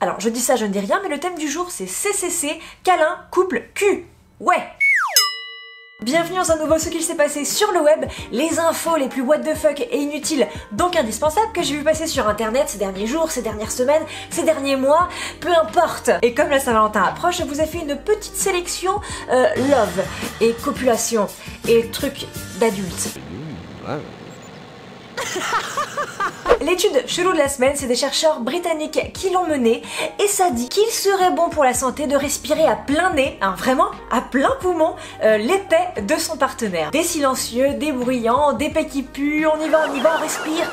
Alors je dis ça, je ne dis rien, mais le thème du jour c'est CCC, câlin, couple, cul. Ouais. Bienvenue dans un nouveau Ce qu'il s'est passé sur le web, les infos les plus what the fuck et inutiles, donc indispensables, que j'ai vu passer sur internet ces derniers jours, ces dernières semaines, ces derniers mois, peu importe. Et comme la Saint-Valentin approche, je vous ai fait une petite sélection love et copulation et trucs d'adultes. Ouais. L'étude chelou de la semaine, c'est des chercheurs britanniques qui l'ont menée et ça dit qu'il serait bon pour la santé de respirer à plein nez, hein, vraiment à plein poumon, l'épais de son partenaire. Des silencieux, des bruyants, des pets qui puent, on y va, on respire,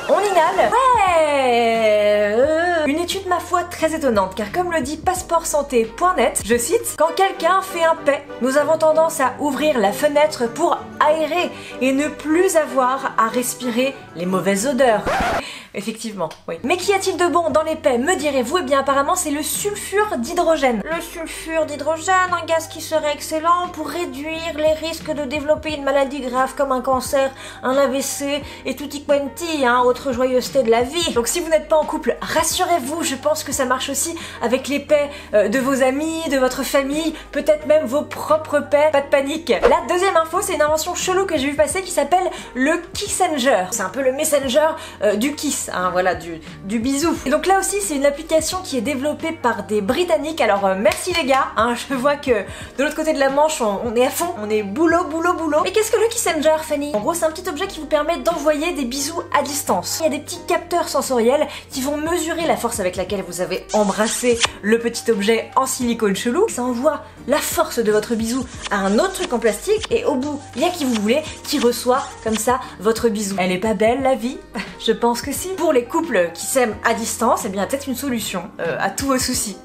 on inhale. Ouais. Une étude ma foi très étonnante car comme le dit passeportsanté.net, je cite, quand quelqu'un fait un pet, nous avons tendance à ouvrir la fenêtre pour aérer et ne plus avoir à respirer les mauvaises odeurs. Effectivement, oui. Mais qu'y a-t-il de bon dans les pets, me direz-vous? Eh bien apparemment c'est le sulfure d'hydrogène. Le sulfure d'hydrogène, un gaz qui serait excellent pour réduire les risques de développer une maladie grave comme un cancer, un AVC et tutti quanti, hein, autre joyeuseté de la vie. Donc si vous n'êtes pas en couple, rassurez-vous, je pense que ça marche aussi avec les pets de vos amis, de votre famille, peut-être même vos propres pets, pas de panique. La deuxième info, c'est une invention chelou que j'ai vu passer qui s'appelle le Kissenger. C'est un peu le messenger du kiss. Hein, voilà, du bisou. Et donc là aussi c'est une application qui est développée par des Britanniques, alors merci les gars, hein, je vois que de l'autre côté de la Manche on est à fond, on est boulot. Mais qu'est-ce que le Kissenger, Fanny? En gros c'est un petit objet qui vous permet d'envoyer des bisous à distance. Il y a des petits capteurs sensoriels qui vont mesurer la force avec laquelle vous avez embrassé le petit objet en silicone chelou. Ça envoie la force de votre bisou à un autre truc en plastique et au bout il y a qui vous voulez qui reçoit comme ça votre bisou. Elle est pas belle la vie? Je pense que si. Pour les couples qui s'aiment à distance, eh bien peut-être une solution à tous vos soucis.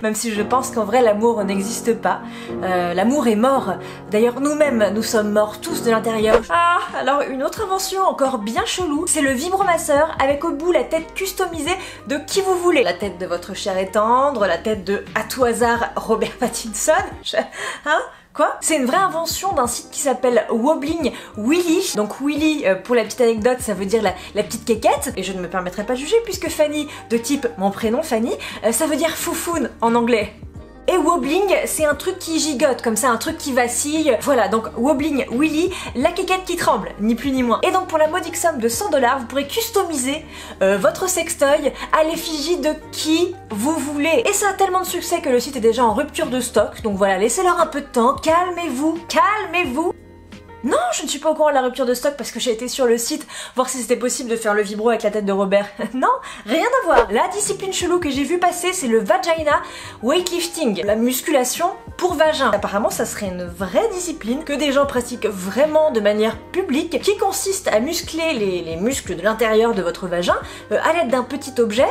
Même si je pense qu'en vrai l'amour n'existe pas. L'amour est mort. D'ailleurs nous-mêmes nous sommes morts tous de l'intérieur. Ah, alors une autre invention encore bien chelou, c'est le vibromasseur avec au bout la tête customisée de qui vous voulez. La tête de votre cher et tendre, la tête de à tout hasard Robert Pattinson. Hein? Quoi? C'est une vraie invention d'un site qui s'appelle Wobbling Willy. Donc Willy, pour la petite anecdote, ça veut dire la petite quéquette. Et je ne me permettrai pas de juger puisque Fanny, de type mon prénom Fanny, ça veut dire foufoune en anglais. Et wobbling, c'est un truc qui gigote, comme ça, un truc qui vacille. Voilà, donc Wobbling Willy, la quéquette qui tremble, ni plus ni moins. Et donc pour la modique somme de 100 $, vous pourrez customiser votre sextoy à l'effigie de qui vous voulez. Et ça a tellement de succès que le site est déjà en rupture de stock. Donc voilà, laissez-leur un peu de temps, calmez-vous, calmez-vous. Non, je ne suis pas au courant de la rupture de stock parce que j'ai été sur le site voir si c'était possible de faire le vibro avec la tête de Robert. Non, rien à voir. La discipline chelou que j'ai vu passer, c'est le vagina weightlifting, la musculation pour vagin. Apparemment, ça serait une vraie discipline que des gens pratiquent vraiment de manière publique, qui consiste à muscler les muscles de l'intérieur de votre vagin à l'aide d'un petit objet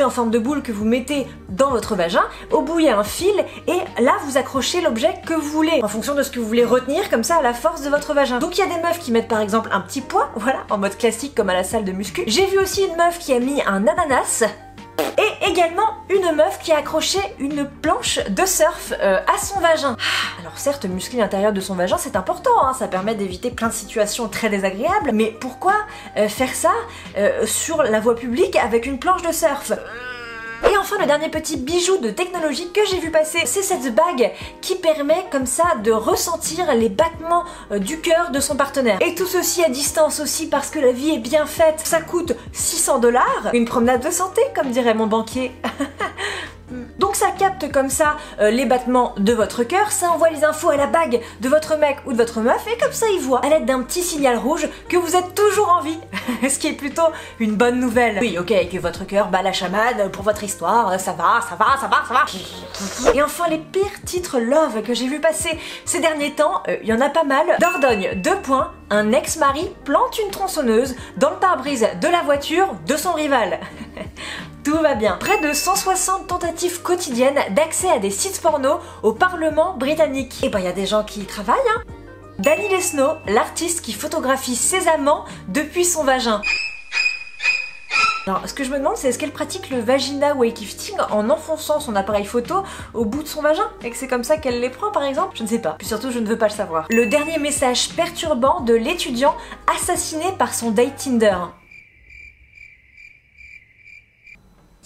en forme de boule que vous mettez dans votre vagin. Au bout, il y a un fil et là, vous accrochez l'objet que vous voulez en fonction de ce que vous voulez retenir, comme ça, à la force de votre vagin. Donc il y a des meufs qui mettent par exemple un petit poids, voilà, en mode classique comme à la salle de muscu. J'ai vu aussi une meuf qui a mis un ananas et également une meuf qui a accroché une planche de surf à son vagin. Alors certes, muscler l'intérieur de son vagin c'est important, hein, ça permet d'éviter plein de situations très désagréables, mais pourquoi faire ça sur la voie publique avec une planche de surf? Et enfin le dernier petit bijou de technologie que j'ai vu passer, c'est cette bague qui permet comme ça de ressentir les battements du cœur de son partenaire. Et tout ceci à distance aussi parce que la vie est bien faite. Ça coûte 600 $, une promenade de santé comme dirait mon banquier. Donc ça capte comme ça les battements de votre cœur, ça envoie les infos à la bague de votre mec ou de votre meuf et comme ça il voit à l'aide d'un petit signal rouge que vous êtes toujours en vie. Ce qui est plutôt une bonne nouvelle. Oui, ok, que votre cœur bat la chamade pour votre histoire, ça va. Et enfin les pires titres love que j'ai vu passer ces derniers temps, il y en a pas mal. Dordogne, 2 points, un ex-mari plante une tronçonneuse dans le pare-brise de la voiture de son rival. Tout va bien. Près de 160 tentatives quotidiennes d'accès à des sites porno au Parlement britannique. Et ben il y a des gens qui y travaillent, hein. Danny Lesno, l'artiste qui photographie ses amants depuis son vagin. Alors, ce que je me demande, c'est est-ce qu'elle pratique le vagina weightlifting en enfonçant son appareil photo au bout de son vagin et que c'est comme ça qu'elle les prend par exemple? Je ne sais pas. Puis surtout, je ne veux pas le savoir. Le dernier message perturbant de l'étudiant assassiné par son date Tinder.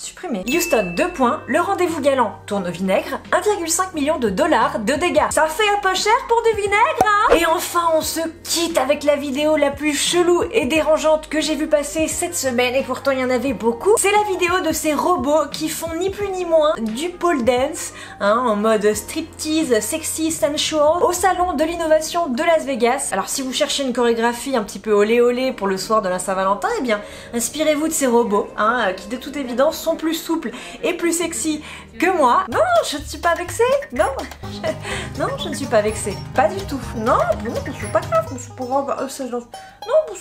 Supprimé. Houston, 2 points. Le rendez-vous galant tourne au vinaigre. 1,5 million de dollars de dégâts. Ça fait un peu cher pour du vinaigre, hein? Et enfin, on se quitte avec la vidéo la plus chelou et dérangeante que j'ai vu passer cette semaine, et pourtant il y en avait beaucoup. C'est la vidéo de ces robots qui font ni plus ni moins du pole dance, hein, en mode striptease, sexy, sensual, au salon de l'innovation de Las Vegas. Alors si vous cherchez une chorégraphie un petit peu olé olé pour le soir de la Saint-Valentin, eh bien, inspirez-vous de ces robots, hein, qui de toute évidence sont plus souples et plus sexy que moi. Non, je ne suis pas vexée. Non, je ne suis pas vexée. Pas du tout. Non, c'est pas grave. C'est pas grave. Non,